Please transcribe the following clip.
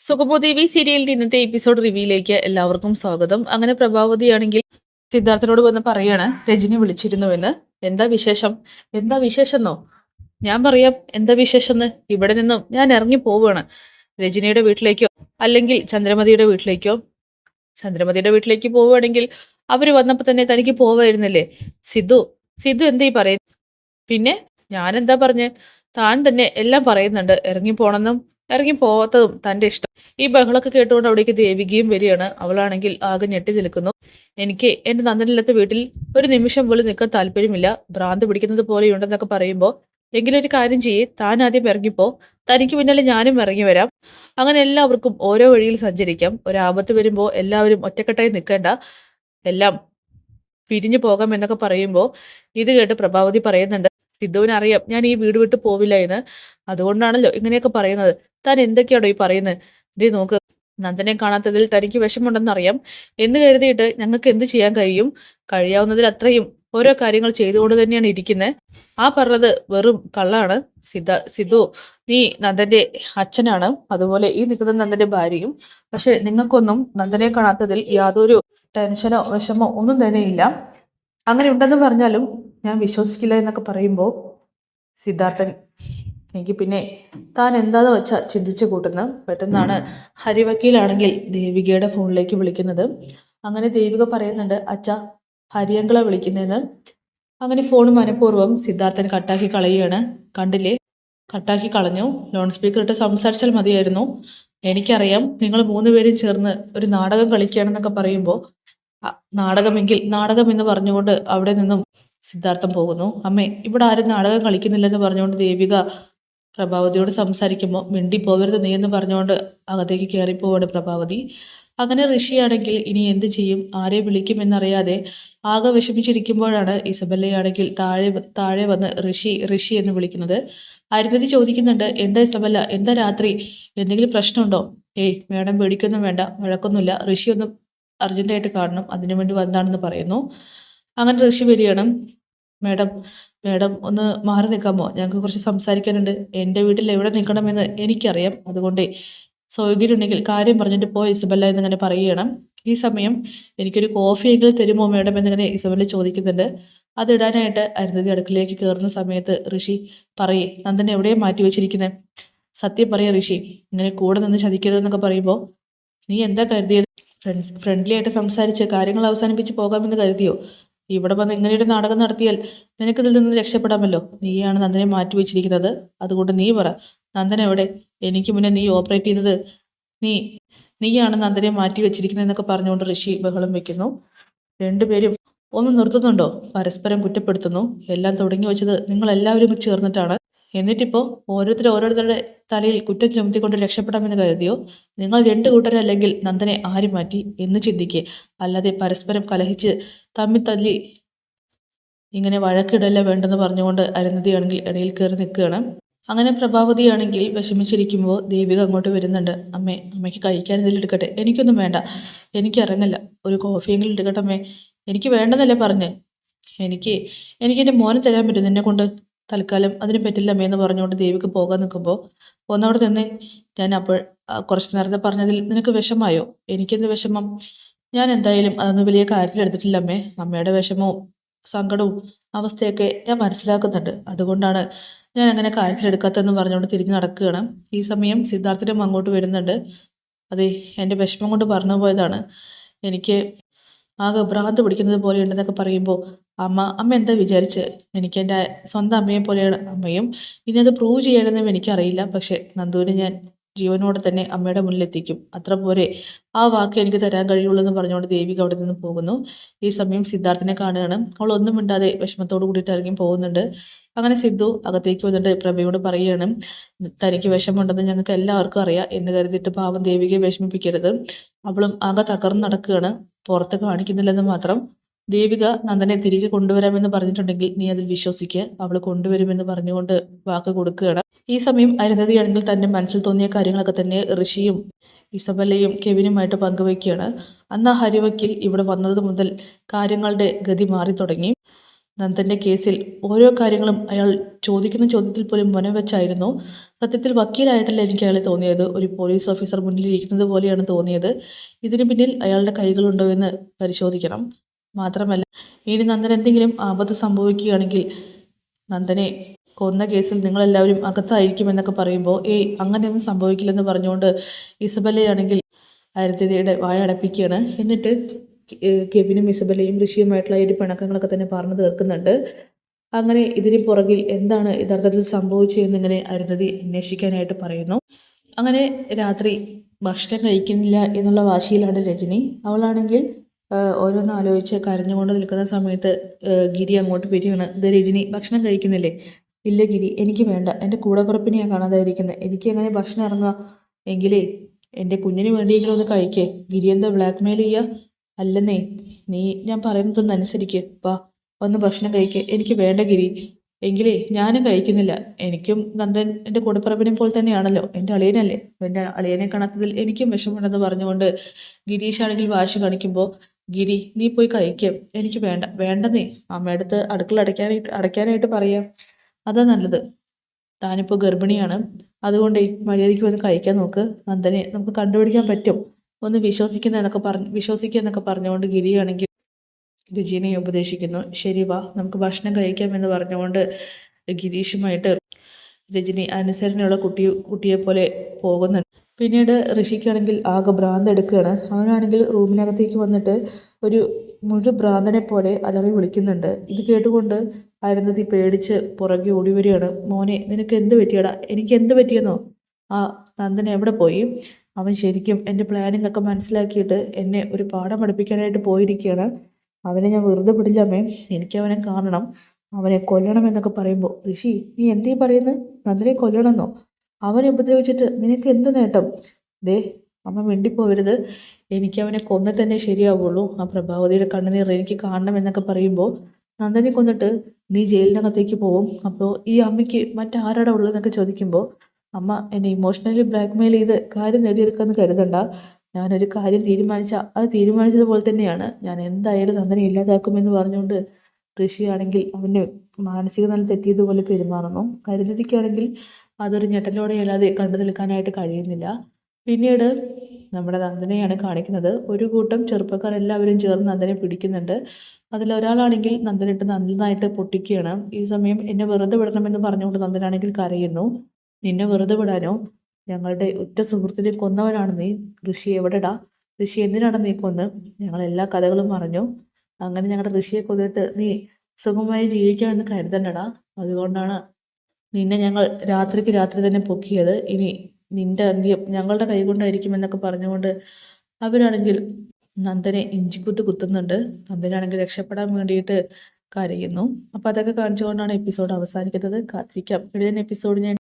സുഗമോദേവി സീരിയലിന്റെ ഇന്നത്തെ എപ്പിസോഡ് റിവ്യൂയിലേക്ക് എല്ലാവർക്കും സ്വാഗതം. അങ്ങനെ പ്രഭാവതിയാണെങ്കിൽ സിദ്ധാർത്ഥനോട് വന്ന് പറയാണ് രജനി വിളിച്ചിരുന്നുവെന്ന്. എന്താ വിശേഷം? എന്താ വിശേഷമെന്നോ? ഞാൻ പറയാം എന്താ വിശേഷമെന്ന്. ഇവിടെ നിന്നും ഞാൻ ഇറങ്ങി പോവുകയാണ്. രജനിയുടെ വീട്ടിലേക്കോ അല്ലെങ്കിൽ ചന്ദ്രമതിയുടെ വീട്ടിലേക്കോ. ചന്ദ്രമതിയുടെ വീട്ടിലേക്ക് പോവുകയാണെങ്കിൽ അവര് വന്നപ്പോ തന്നെ തനിക്ക് പോവായിരുന്നില്ലേ? സിദ്ധു സിദ്ധു എന്താ ഈ പറയുന്നത്? പിന്നെ ഞാനെന്താ പറഞ്ഞ്? താൻ തന്നെ എല്ലാം പറയുന്നുണ്ട്. ഇറങ്ങിപ്പോണെന്നും ഇറങ്ങി പോവാത്തതും തന്റെ ഇഷ്ടം. ഈ ബഹളമൊക്കെ കേട്ടുകൊണ്ട് അവിടേക്ക് ദേവികയും വരികയാണ്. അവളാണെങ്കിൽ ആകെ ഞെട്ടി നിൽക്കുന്നു. എനിക്ക് എന്റെ നന്ദനില്ലാത്ത വീട്ടിൽ ഒരു നിമിഷം പോലും നിൽക്കാൻ താല്പര്യമില്ല. ഭ്രാന്ത് പിടിക്കുന്നത് പോലെയുണ്ടെന്നൊക്കെ പറയുമ്പോൾ എങ്കിലും ഒരു കാര്യം ചെയ്യേ, താൻ ആദ്യം ഇറങ്ങിപ്പോ. തനിക്ക് പിന്നാലെ ഞാനും ഇറങ്ങി വരാം. അങ്ങനെ എല്ലാവർക്കും ഓരോ വഴിയിൽ സഞ്ചരിക്കാം. ഒരാപത്ത് വരുമ്പോൾ എല്ലാവരും ഒറ്റക്കെട്ടായി നിൽക്കേണ്ട. എല്ലാം പിരിഞ്ഞു പോകാം എന്നൊക്കെ പറയുമ്പോൾ ഇത് കേട്ട് പ്രഭാവതി പറയുന്നുണ്ട്. സിദ്ധുവിന് അറിയാം ഞാൻ ഈ വീട് വിട്ട് പോവില്ല എന്ന്. അതുകൊണ്ടാണല്ലോ ഇങ്ങനെയൊക്കെ പറയുന്നത്. താൻ എന്തൊക്കെയാണോ ഈ പറയുന്നത്? ദേ നോക്ക്, നന്ദനെ കാണാത്തതിൽ തനിക്ക് വിഷമമുണ്ടെന്നറിയാം. എന്ന് കരുതിയിട്ട് ഞങ്ങൾക്ക് എന്ത് ചെയ്യാൻ കഴിയും? കഴിയാവുന്നതിൽ അത്രയും ഓരോ കാര്യങ്ങൾ ചെയ്തുകൊണ്ട് തന്നെയാണ് ഇരിക്കുന്നത്. ആ പറഞ്ഞത് വെറും കള്ളാണ്. സിദ്ധു, നീ നന്ദന്റെ അച്ഛനാണ്. അതുപോലെ ഈ നിൽക്കുന്ന നന്ദന്റെ ഭാര്യയും. പക്ഷെ നിങ്ങൾക്കൊന്നും നന്ദനെ കാണാത്തതിൽ യാതൊരു ടെൻഷനോ വിഷമോ ഒന്നും തന്നെ ഇല്ല. അങ്ങനെ ഉണ്ടെന്ന് പറഞ്ഞാലും ഞാൻ വിശ്വസിക്കില്ല എന്നൊക്കെ പറയുമ്പോൾ സിദ്ധാർത്ഥൻ എനിക്ക് പിന്നെ താൻ എന്താന്ന് വെച്ചാൽ ചിന്തിച്ചു കൂട്ടുന്ന പെട്ടെന്നാണ് ഹരിവക്കീലാണെങ്കിൽ ദേവികയുടെ ഫോണിലേക്ക് വിളിക്കുന്നത്. അങ്ങനെ ദേവിക പറയുന്നുണ്ട് അച്ഛ, ഹരിയങ്കളെ വിളിക്കുന്നതെന്ന്. അങ്ങനെ ഫോൺ മനഃപൂർവ്വം സിദ്ധാർത്ഥൻ കട്ടാക്കി കളയുകയാണ്. കണ്ടില്ലേ, കട്ടാക്കി കളഞ്ഞു. ലോൺ സ്പീക്കർ ഇട്ട് സംസാരിച്ചാൽ മതിയായിരുന്നു. എനിക്കറിയാം നിങ്ങൾ മൂന്നുപേരും ചേർന്ന് ഒരു നാടകം കളിക്കുകയാണെന്നൊക്കെ പറയുമ്പോൾ നാടകമെങ്കിൽ നാടകം എന്ന് പറഞ്ഞുകൊണ്ട് അവിടെ നിന്നും സിദ്ധാർത്ഥം പോകുന്നു. അമ്മേ, ഇവിടെ ആരും നാടകം കളിക്കുന്നില്ലെന്ന് പറഞ്ഞുകൊണ്ട് ദേവിക പ്രഭാവതിയോട് സംസാരിക്കുമ്പോൾ മിണ്ടി പോവരുത് നീ എന്ന് പറഞ്ഞുകൊണ്ട് അകത്തേക്ക് കയറിപ്പോവാണ് പ്രഭാവതി. അങ്ങനെ ഋഷിയാണെങ്കിൽ ഇനി എന്ത് ചെയ്യും, ആരെ വിളിക്കുമെന്നറിയാതെ ആകെ വിഷമിച്ചിരിക്കുമ്പോഴാണ് ഇസബല്ലയാണെങ്കിൽ താഴെ താഴെ വന്ന് ഋഷി ഋഷി എന്ന് വിളിക്കുന്നത്. അരുന്ധതി ചോദിക്കുന്നുണ്ട് എന്താ ഇസബല്ല, എന്താ രാത്രി, എന്തെങ്കിലും പ്രശ്നമുണ്ടോ? ഏയ് മേഡം പേടിക്കൊന്നും വേണ്ട, വഴക്കൊന്നുമില്ല. ഋഷി ഒന്ന് അർജന്റായിട്ട് കാണണം, അതിനുവേണ്ടി വന്നാണെന്ന് പറയുന്നു. അങ്ങനെ ഋഷി വരികയാണ്. മേഡം മേഡം ഒന്ന് മാറി നിൽക്കാമോ, ഞങ്ങൾക്ക് കുറച്ച് സംസാരിക്കാനുണ്ട്. എൻ്റെ വീട്ടിൽ എവിടെ നിൽക്കണമെന്ന് എനിക്കറിയാം. അതുകൊണ്ട് സൗകര്യം ഉണ്ടെങ്കിൽ കാര്യം പറഞ്ഞിട്ട് പോ ഇസബല്ല എന്നിങ്ങനെ പറയുകയാണ്. ഈ സമയം എനിക്കൊരു കോഫിയെങ്കിലും തരുമോ മേഡം എന്നിങ്ങനെ ഇസബല്ല ചോദിക്കുന്നുണ്ട്. അതിടാനായിട്ട് അരുന്ധതി അടുക്കളയിലേക്ക് കയറുന്ന സമയത്ത് ഋഷി പറയേ, നന്ദൻ എവിടെയാണ് മാറ്റി വെച്ചിരിക്കുന്നത്? സത്യം പറയാ ഋഷി, ഇങ്ങനെ കൂടെ നിന്ന് ചതിക്കരുതെന്നൊക്കെ പറയുമ്പോൾ നീ എന്താ കരുതിയത്? ഫ്രണ്ട്ലി ആയിട്ട് സംസാരിച്ച് കാര്യങ്ങൾ അവസാനിപ്പിച്ച് പോകാമെന്ന് കരുതിയോ? ഇവിടെ വന്ന് ഇങ്ങനെയൊരു നാടകം നടത്തിയാൽ നിനക്കിതിൽ നിന്ന് രക്ഷപ്പെടാമല്ലോ. നീയാണ് നന്ദനെ മാറ്റി വെച്ചിരിക്കുന്നത്. അതുകൊണ്ട് നീ പറ, നന്ദൻ എവിടെ? എനിക്ക് മുന്നേ നീ ഓപ്പറേറ്റ് ചെയ്തത് നീ നീയാണ് നന്ദനെ മാറ്റി വെച്ചിരിക്കുന്നതെന്നൊക്കെ പറഞ്ഞുകൊണ്ട് ഋഷി ബഹളം വെക്കുന്നു. രണ്ടുപേരും ഒന്ന് നിർത്തുന്നുണ്ടോ? പരസ്പരം കുറ്റപ്പെടുത്തുന്നു. എല്ലാം തുടങ്ങി വെച്ചത് നിങ്ങൾ എല്ലാവരും ചേർന്നിട്ടാണ്. എന്നിട്ടിപ്പോൾ ഓരോരുത്തരുടെ തലയിൽ കുറ്റം ചുമത്തിക്കൊണ്ട് രക്ഷപ്പെടാമെന്ന് കരുതിയോ? നിങ്ങൾ രണ്ടു കൂട്ടരല്ലെങ്കിൽ നന്ദനെ ആര് മാറ്റി എന്ന് ചിന്തിക്കേ. അല്ലാതെ പരസ്പരം കലഹിച്ച് തമ്മിൽ തല്ലി ഇങ്ങനെ വഴക്കിടല്ല വേണ്ടെന്ന് പറഞ്ഞുകൊണ്ട് അരുന്ധതിയാണെങ്കിൽ ഇടയിൽ കയറി നിൽക്കുകയാണ്. അങ്ങനെ പ്രഭാവതിയാണെങ്കിൽ വിഷമിച്ചിരിക്കുമ്പോൾ ദേവിക അങ്ങോട്ട് വരുന്നുണ്ട്. അമ്മയ്ക്ക് കഴിക്കാൻ എന്തെങ്കിലും എടുക്കട്ടെ? എനിക്കൊന്നും വേണ്ട, എനിക്ക് ഇറങ്ങില്ല. ഒരു കോഫിയെങ്കിലും എടുക്കട്ടെ അമ്മേ. എനിക്ക് വേണ്ടെന്നല്ലേ പറഞ്ഞ്. എനിക്ക് എനിക്ക് എൻ്റെ മോനെ തരാൻ പറ്റും നിന്നെ കൊണ്ട്. തൽക്കാലം അതിന് പറ്റില്ല അമ്മേ എന്ന് പറഞ്ഞുകൊണ്ട് ദേവിക്ക് പോകാൻ നിൽക്കുമ്പോൾ ഒന്നവിടെ നിന്ന് ഞാൻ അപ്പോൾ കുറച്ച് നേരത്തെ പറഞ്ഞതിൽ നിനക്ക് വിഷമായോ? എനിക്കെന്ത് വിഷമം? ഞാൻ എന്തായാലും അതൊന്നും വലിയ കാര്യത്തിലെടുത്തിട്ടില്ല അമ്മേ. അമ്മയുടെ വിഷമവും സങ്കടവും അവസ്ഥയൊക്കെ ഞാൻ മനസ്സിലാക്കുന്നുണ്ട്. അതുകൊണ്ടാണ് ഞാൻ അങ്ങനെ കാര്യത്തിലെടുക്കാത്തതെന്ന് പറഞ്ഞുകൊണ്ട് തിരിഞ്ഞ് നടക്കുകയാണ്. ഈ സമയം സിദ്ധാർത്ഥനും അങ്ങോട്ട് വരുന്നുണ്ട്. അതെ, എൻ്റെ വിഷമം കൊണ്ട് പറഞ്ഞു പോയതാണ്. എനിക്ക് ആകെ ഭ്രാന്ത് പിടിക്കുന്നത് പോലെ ഉണ്ടെന്നൊക്കെ പറയുമ്പോൾ അമ്മ എന്താ വിചാരിച്ച്? എനിക്ക് എൻ്റെ സ്വന്തം അമ്മയെ പോലെയാണ് അമ്മയും. ഇനി അത് പ്രൂവ് ചെയ്യാനൊന്നും എനിക്കറിയില്ല. പക്ഷെ നന്ദുവിനെ ഞാൻ ജീവനോടെ തന്നെ അമ്മയുടെ മുന്നിലെത്തിക്കും. അത്ര പോരെ, ആ വാക്ക് എനിക്ക് തരാൻ കഴിയുള്ളൂ എന്ന് പറഞ്ഞുകൊണ്ട് ദേവിക അവിടെ നിന്ന് പോകുന്നു. ഈ സമയം സിദ്ധാർത്ഥിനെ കാണുകയാണ്. അവൾ ഒന്നും മിണ്ടാതെ വിഷമത്തോട് കൂടിയിട്ട് ഇറങ്ങി പോകുന്നുണ്ട്. അങ്ങനെ സിദ്ധു അകത്തേക്ക് വന്നിട്ട് പ്രഭയോട് പറയുകയാണ്, തനിക്ക് വിഷമമുണ്ടെന്ന് ഞങ്ങൾക്ക് എല്ലാവർക്കും അറിയാം. എന്ന് കരുതിയിട്ട് പാവം ദേവികയെ വിഷമിപ്പിക്കരുത്. അവളും ആകെ തകർന്ന് നടക്കുകയാണ്. പുറത്ത് കാണിക്കുന്നില്ലെന്ന് മാത്രം. ദേവിക നന്ദനെ തിരികെ കൊണ്ടുവരാമെന്ന് പറഞ്ഞിട്ടുണ്ടെങ്കിൽ നീ അതിൽ വിശ്വസിക്കുക. അവൾ കൊണ്ടുവരുമെന്ന് പറഞ്ഞുകൊണ്ട് വാക്ക് കൊടുക്കുകയാണ്. ഈ സമയം അരുന്ധതിയാണെങ്കിൽ തന്റെ മനസ്സിൽ തോന്നിയ കാര്യങ്ങളൊക്കെ തന്നെ ഋഷിയും ഇസബല്ലയും കെവിനുമായിട്ട് പങ്കുവയ്ക്കുകയാണ്. അന്ന് ആ ഹരിവക്കിൽ ഇവിടെ വന്നത് മുതൽ കാര്യങ്ങളുടെ ഗതി മാറി തുടങ്ങി. നന്ദൻ്റെ കേസിൽ ഓരോ കാര്യങ്ങളും അയാൾ ചോദിക്കുന്ന ചോദ്യത്തിൽ പോലും മനം വെച്ചായിരുന്നു. സത്യത്തിൽ വക്കീലായിട്ടല്ല എനിക്ക് അയാളെ തോന്നിയത്, ഒരു പോലീസ് ഓഫീസർ മുന്നിൽ ഇരിക്കുന്നത് പോലെയാണ് തോന്നിയത്. ഇതിന് പിന്നിൽ അയാളുടെ കൈകളുണ്ടോ എന്ന് പരിശോധിക്കണം. മാത്രമല്ല, ഇനി നന്ദൻ എന്തെങ്കിലും ആപത്ത് സംഭവിക്കുകയാണെങ്കിൽ നന്ദനെ കൊന്ന കേസിൽ നിങ്ങളെല്ലാവരും അകത്തായിരിക്കുമെന്നൊക്കെ പറയുമ്പോൾ അങ്ങനെയൊന്നും സംഭവിക്കില്ലെന്ന് പറഞ്ഞുകൊണ്ട് ഇസബല്ലയാണെങ്കിൽ അരുന്ധതിയുടെ വായ അടപ്പിക്കുകയാണ്. എന്നിട്ട് കെവിനും ഇസബല്ലയും ഋഷിയുമായിട്ടുള്ള ഒരു പിണക്കങ്ങളൊക്കെ തന്നെ പറഞ്ഞു തീർക്കുന്നുണ്ട്. അങ്ങനെ ഇതിന് പുറകിൽ എന്താണ് യഥാർത്ഥത്തിൽ സംഭവിച്ചതെന്നിങ്ങനെ അരുന്ധതി അന്വേഷിക്കാനായിട്ട് പറയുന്നു. അങ്ങനെ രാത്രി ഭക്ഷണം കഴിക്കുന്നില്ല എന്നുള്ള വാശിയിലാണ് രജനി. അവളാണെങ്കിൽ ഓരോന്ന് ആലോചിച്ച് കരഞ്ഞുകൊണ്ട് നിൽക്കുന്ന സമയത്ത് ഗിരി അങ്ങോട്ട് വരികയാണ്. ഇത് രജനി ഭക്ഷണം കഴിക്കുന്നില്ലേ? ഇല്ല ഗിരി, എനിക്ക് വേണ്ട, എൻ്റെ കൂടപ്പിറപ്പിനെ ഞാൻ കാണാതായിരിക്കുന്നത്, എനിക്ക് എങ്ങനെ ഭക്ഷണം ഇറങ്ങുക? എങ്കിലേ എൻ്റെ കുഞ്ഞിന് വേണ്ടിയെങ്കിലും ഒന്ന് കഴിക്കേ. ഗിരി എന്താ ബ്ലാക്ക് മെയിൽ ചെയ്യുക? അല്ലെന്നേ, നീ ഞാൻ പറയുന്നതൊന്ന് അനുസരിക്ക്, വാ ഒന്ന് ഭക്ഷണം കഴിക്കേ. എനിക്ക് വേണ്ട ഗിരി. എങ്കിലേ ഞാനും കഴിക്കുന്നില്ല. എനിക്കും നന്ദൻ എൻ്റെ കൂടപ്പിറപ്പിനെ പോലെ തന്നെയാണല്ലോ, എൻ്റെ അളിയനല്ലേ, എൻ്റെ അളിയനെ കാണാത്തതിൽ എനിക്കും വിഷമമുണ്ടെന്ന് പറഞ്ഞുകൊണ്ട് ഗിരീഷ് ആണെങ്കിൽ വാശി കാണിക്കുമ്പോൾ, ഗിരി നീ പോയി കഴിക്കാം, എനിക്ക് വേണ്ട. വേണ്ടെന്നേ, അമ്മയടുത്ത് അടുക്കള അടയ്ക്കാനായിട്ട് പറയാം, അതാ നല്ലത്. താനിപ്പോൾ ഗർഭിണിയാണ്, അതുകൊണ്ട് മര്യാദയ്ക്ക് വന്ന് കഴിക്കാൻ നോക്ക്. നന്ദനെ നമുക്ക് കണ്ടുപിടിക്കാൻ പറ്റും, ഒന്ന് വിശ്വസിക്കുക എന്നൊക്കെ പറഞ്ഞുകൊണ്ട് ഗിരിയാണെങ്കിൽ രജീനെ ഉപദേശിക്കുന്നു. ശരി വാ നമുക്ക് ഭക്ഷണം കഴിക്കാമെന്ന് പറഞ്ഞുകൊണ്ട് ഗിരീഷുമായിട്ട് രജനി അനുസരണയുള്ള കുട്ടിയെ പോലെ പോകുന്നുണ്ട്. പിന്നീട് ഋഷിക്കാണെങ്കിൽ ആകെ ഭ്രാന്ത് എടുക്കുകയാണ്. അവനാണെങ്കിൽ റൂമിനകത്തേക്ക് വന്നിട്ട് ഒരു ഭ്രാന്തനെ പോലെ അലറി വിളിക്കുന്നുണ്ട്. ഇത് കേട്ടുകൊണ്ട് അരുന്ധതി പേടിച്ച് പുറകെ ഓടി വരികയാണ്. മോനെ നിനക്ക് എന്ത് പറ്റിയടാ? എനിക്ക് എന്ത് പറ്റിയെന്നോ? ആ നന്ദൻ എവിടെ പോയി? അവൻ ശരിക്കും എൻ്റെ പ്ലാനിങ് ഒക്കെ മനസ്സിലാക്കിയിട്ട് എന്നെ ഒരു പാഠം പഠിപ്പിക്കാനായിട്ട് പോയിരിക്കുകയാണ്. അവനെ ഞാൻ വെറുതെ വിടില്ലമ്മേ, എനിക്ക് അവനെ കാണണം, അവനെ കൊല്ലണമെന്നൊക്കെ പറയുമ്പോൾ, ഋഷി നീ എന്തീ പറയുന്നത്? നന്ദനെ കൊല്ലണമെന്നോ? അവനെ ഉപദ്രവിച്ചിട്ട് നിനക്ക് എന്ത് നേട്ടം? ദേ അമ്മ മിണ്ടിപ്പോവരുത്, എനിക്ക് അവനെ കൊന്നെ തന്നെ ശരിയാവുള്ളൂ. ആ പ്രഭാവതിയുടെ കണ്ണുനീർ എനിക്ക് കാണണമെന്നൊക്കെ പറയുമ്പോൾ, നന്ദനെ കൊന്നിട്ട് നീ ജയിലിനകത്തേക്ക് പോവും, അപ്പോൾ ഈ അമ്മയ്ക്ക് മറ്റാരാടാ ഉള്ളതെന്നൊക്കെ ചോദിക്കുമ്പോൾ, അമ്മ എന്നെ ഇമോഷണലി ബ്ലാക്ക്മെയിൽ ചെയ്ത് കാര്യം നേടിയെടുക്കാമെന്ന് കരുതണ്ട. ഞാനൊരു കാര്യം തീരുമാനിച്ചാൽ അത് തീരുമാനിച്ചതുപോലെ തന്നെയാണ്. ഞാൻ എന്തായാലും നന്ദനെ ഇല്ലാതാക്കുമെന്ന് പറഞ്ഞുകൊണ്ട് ഋഷിയാണെങ്കിൽ അവന് മാനസിക നില തെറ്റിയതുപോലെ പെരുമാറുന്നു. അരുന്ധതിക്കാണെങ്കിൽ അതൊരു ഞെട്ടലോടെ അല്ലാതെ കണ്ടു നിൽക്കാനായിട്ട് കഴിയുന്നില്ല. പിന്നീട് നമ്മുടെ നന്ദനെയാണ് കാണിക്കുന്നത്. ഒരു കൂട്ടം ചെറുപ്പക്കാർ എല്ലാവരും ചേർന്ന് നന്ദനെ പിടിക്കുന്നുണ്ട്. അതിലൊരാളാണെങ്കിൽ നന്ദനിട്ട് നന്നായിട്ട് പൊട്ടിക്കുകയാണ്. ഈ സമയം എന്നെ വെറുതെ വിടണമെന്ന് പറഞ്ഞുകൊണ്ട് നന്ദനാണെങ്കിൽ കരയുന്നു. നിന്നെ വെറുതെ വിടാനോ? ഞങ്ങളുടെ ഉറ്റ സുഹൃത്തിനെ കൊന്നവനാണ് നീ. ഋഷി എവിടെടാ? ഋഷി എന്തിനാണ് നീ കൊന്ന്? ഞങ്ങൾ എല്ലാ കഥകളും അറിഞ്ഞു. അങ്ങനെ ഞങ്ങളുടെ ഋഷിയെ കൊന്നിട്ട് നീ സുഖമായി ജീവിക്കാമെന്ന് കരുതണ്ടടാ. അതുകൊണ്ടാണ് നിന്നെ ഞങ്ങൾ രാത്രിക്ക് രാത്രി തന്നെ പൊക്കിയത്. ഇനി നിന്റെ അന്ത്യം ഞങ്ങളുടെ കൈകൊണ്ടായിരിക്കുമെന്നൊക്കെ പറഞ്ഞുകൊണ്ട് അവരാണെങ്കിൽ നന്ദനെ ഇഞ്ചിക്കുത്ത് കുത്തുന്നുണ്ട്. നന്ദനാണെങ്കിൽ രക്ഷപ്പെടാൻ വേണ്ടിയിട്ട് കരയുന്നു. അപ്പോൾ അതൊക്കെ കാണിച്ചുകൊണ്ടാണ് എപ്പിസോഡ് അവസാനിക്കുന്നത്. കാത്തിരിക്കാം ഇടയൻ എപ്പിസോഡിനെ.